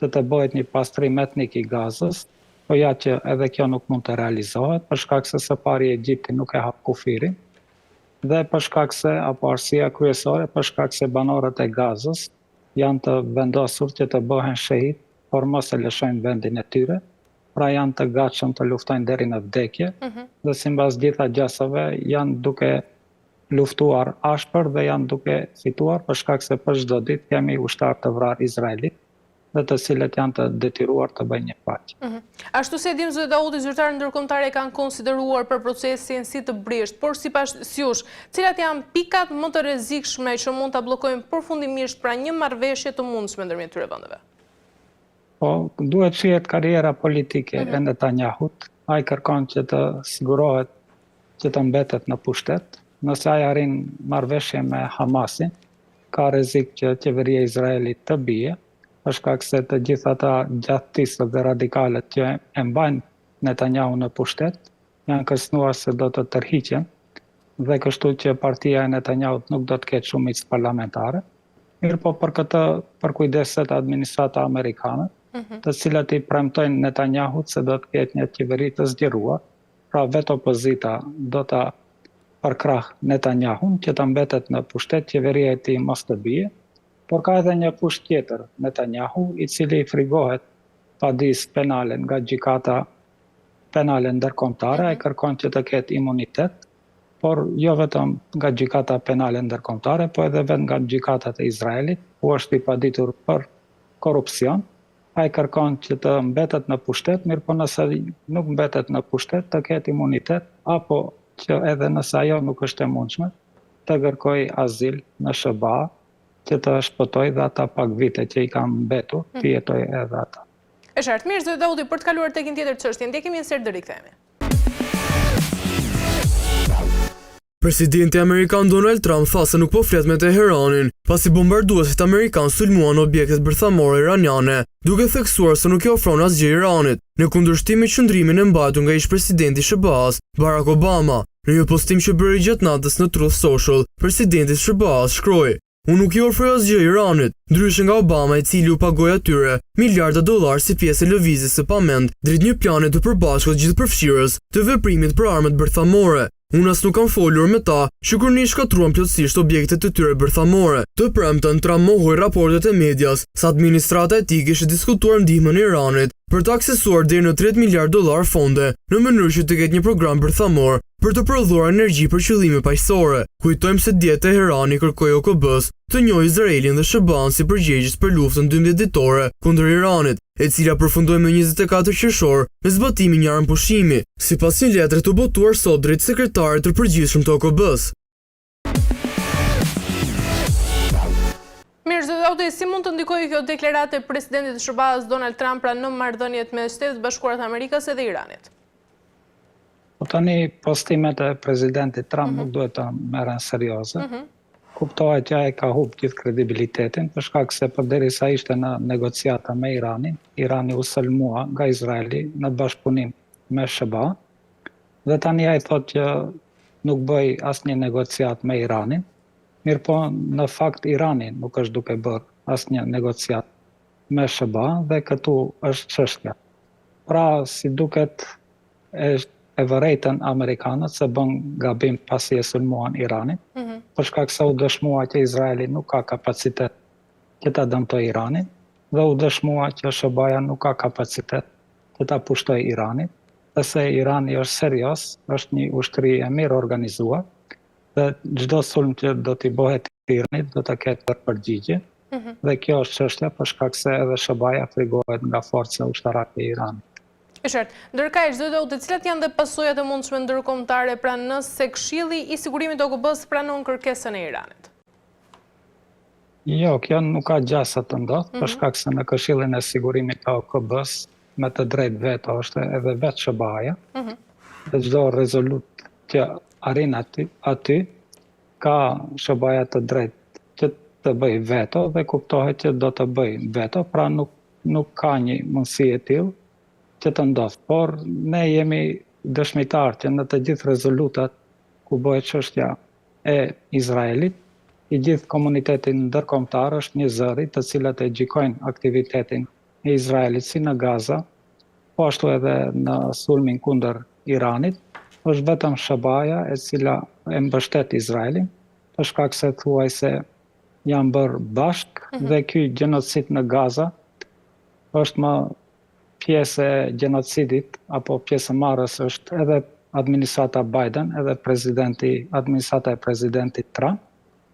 që të bëhet një pastrim etnik i Gazës, po ja që edhe kjo nuk mund të realizohet, për shkak se së pari Egjipti nuk e hap kufirin, dhe për shkak se, apo arsyeja kryesore, për shkak se banorët e Gazës janë të vendosur që të bëhen shehid, por mos e lëshojnë vendin e tyre, pra janë të gatshëm të luftojnë deri në vdekje, dhe sipas gjitha gjasave janë duke luftuar ashpër dhe janë duke fituar për shkak se për çdo ditë kemi ushtar të vrarë izraelit dhe të cilët janë të detyruar të bëjnë një paqe. Ashtu se dim, zoti Daudi, zyrtarët ndërkombëtarë kanë konsideruar për procesin si të brisht, por sipas jush, cilat janë pikat më të rrezikshme që mund ta bllokojnë përfundimisht pra një marrëveshje të mundshme ndërmjet këtyre vendeve? Po, duhet shihet karriera politike e Netanyahut. Ai kërkon që të sigurohet që të mbetet në pushtet. Nëse ai arrin marrëveshje me Hamasin, ka rrezik që qeveria e Izraelit të bie, për shkak se të gjithë ata gjathtësisët dhe radikalet që e mbajnë Netanyahu në pushtet, janë kërcënuar se do të tërhiqen, dhe kështu që partia e Netanyahut nuk do të ketë shumicë parlamentare. Mirë po për këtë përkujdeset administrata amerikane, të cilat i premtojnë Netanyahut se do të ketë një qeveri të zgjeruar, pra vetë opozita do ta përkrah Netanyahun që të mbetet në pushtet, qeveria e tij mos të bie, por ka edhe një kusht tjetër, Netanyahu, i cili frigohet padis penale nga gjykata penale ndërkombëtare, ai kërkon që të ketë imunitet, por jo vetëm nga gjykata penale ndërkombëtare, po edhe vetë nga gjykatat e Izraelit, ku është i paditur për korrupsion. Ai kërkon që të mbetet në pushtet, mirë po nëse nuk mbetet në pushtet, të ketë imunitet, apo që edhe nëse ajo nuk është e mundshme, të kërkoj azil në SBA, që të shpëtoj dhe ata pak vite që i kam mbetur, të jetoj edhe ata. E qartë, mirë, zoti Daudi, për të kaluar tek një tjetër çështje, ndjekim një sër deri kthehemi. Presidenti Amerikan Donald Trump tha se nuk po flet me Teheranin, pasi bombarduesit Amerikan sulmuan objektet bërthamore iraniane, duke theksuar se nuk i ofron asgjë Iranit, në kundërshtim me qëndrimin e mbajtur nga ish-presidenti SBA-s, Barack Obama. Në një postim që bëri gjatë natës në Truth Social, presidenti SBA-s shkroi: "Unë nuk i ofroj asgjë Iranit, ndryshe nga Obama, i cili u pagoi atyre miliarda dollar si pjesë e lëvizjes së pamend drejt një plani të përbashkët gjithëpërfshirës të veprimit për armët bërthamore. Unë as nuk kam folur me ta që kur ne shkatruan plotësisht objektet e tyre bërthamore." Të premten, Trump mohoi raportet e medias se administrata e tij kishte diskutuar ndihmën e Iranit për të aksesuar deri në 30 miliard dollar fonde në mënyrë që të ketë një program bërthamor për të prodhuar energji për qëllime paqësore. Kujtojmë se dje Teherani kërkoi OKB-s të njohë Izraelin dhe SBA-n si përgjegjës për luftën 12 ditore kundër Iranit, e cila përfundoi më 24 qershor me zbatimin e një armëpushimi, sipas një letre të botuar sot drejt sekretarit të përgjithshëm të OKB-s. Mirë, zoti Daudi, si mund të ndikojë kjo deklaratë e presidentit të SBA-s Donald Trump pra në marrëdhëniet me Shtetet Bashkuara të Amerikës edhe Iranit? Po tani postimet e presidentit Trump nuk duhet të merren serioze. Kuptohet që ai ka humbur gjithë kredibilitetin, për shkak se përderisa ishte në negociata me Iranin, Irani u sulmua nga Izraeli në bashkëpunim me SBA, dhe tani ai thotë që nuk bëi asnjë negociat me Iranin, mirë po në fakt Irani nuk është duke bërë asnjë negociat me SBA dhe këtu është çështja. Pra, si duket, e vërejtën Amerikanët se bën gabim pasi e sulmuan Iranin, për shkak se u dëshmua që Izraeli nuk ka kapacitet që ta dëmtojë Iranin, dhe u dëshmua që SBA-ja nuk ka kapacitet që ta pushtojë Iranin, dhe se Irani është serios, është një ushtri e mirë organizuar, dhe çdo sulm që do t'i bëhet Iranit do të ketë përgjigje, dhe kjo është çështja për shkak se edhe SBA-ja frigohet nga forca ushtarake e Iranit. E qartë, ndërkaq, zoti Daudi, cilat janë dhe pasojat e mundshme ndërkombëtare pra nëse Këshilli i Sigurimit të OKB-s pranon kërkesën e Iranit? Jo, kjo nuk ka gjasa të ndodhë, për shkak se në Këshillin e Sigurimit të OKB-s me të drejtë veto është edhe vetë SBA-ja, dhe çdo rezolut që arrin aty ka SBA-ja të drejtë që të bëj veto dhe kuptohet që do të bëj veto, pra nuk ka një mundësi e tillë që të ndodhë. Por ne jemi dëshmitar që në të gjithë rezolutat ku bëhet çështja e Izraelit, i gjithë komunitetin ndërkombëtar është një zëri të cilat e gjykojnë aktivitetin e Izraelit si në Gaza, po ashtu edhe në sulmin kundër Iranit, është vetëm Shabaja e cila e mbështet Izraelin, për shkak se thuaj se janë bërë bashkë dhe ky gjenocid në Gaza është më pjesë e gjenocidit apo pjesë marrës është edhe administrata Biden, edhe administrata e presidentit Trump,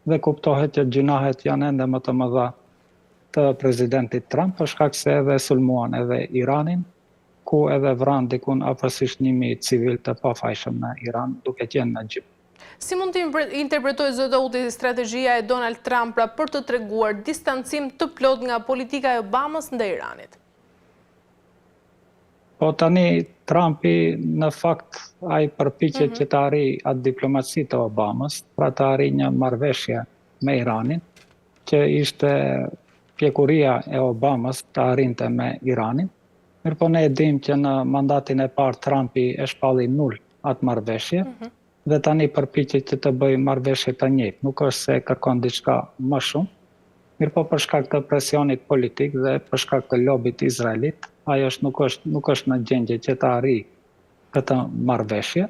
dhe kuptohet që gjunahet janë ende më të mëdha të presidentit Trump, për shkak se edhe sulmuan edhe Iranin, ku edhe vran dikun afërsisht 1000 civil të pafajshëm në Iran, duke qenë në gjyq. Si mund të interpretojë zot Dauti strategjia e Donald Trump për të treguar distancim të plot nga politika e Obamës ndaj Iranit? Po tani Trumpi në fakt ai përpiqet që të arrijë atë diplomaci të Obamës, pra të arrijë një marrëveshje me Iranin, që ishte pjekuria e Obamës të arrinte me Iranin. Mirëpo ne e dim që në mandatin e parë Trumpi e shpalli nul atë marrëveshje dhe tani përpiqet që të bëjë marrëveshje të njëjtë. Nuk është se kërkon diçka më shumë, mirëpo për shkak të presionit politik dhe për shkak të lobit izraelit, ajo nuk është në gjendje që të arrijë këtë marrëveshje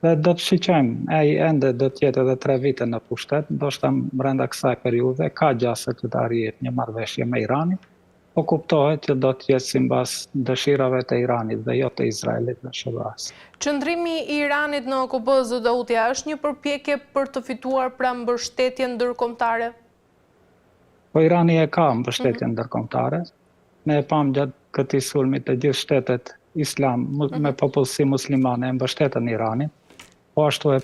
dhe do të shiqojmë, ai ende do të jetë edhe 3 vite në pushtet, ndoshta brenda kësaj periudhe ka gjasa që të arrihet një marrëveshje me Iranin, po kuptohet që do të jetë sipas dëshirave të Iranit dhe jo të Izraelit dhe Shëbas. Qëndrimi i Iranit në OKB, zot Dauti, është një përpjekje për të fituar pra mbështetjen ndërkombëtare? Po Irani e ka mbështetjen ndërkombëtare. Ne e pam gjatë këtij sulmi të gjithë shtetet islam me popullsi muslimane e mbështetën Iranin, po ashtu e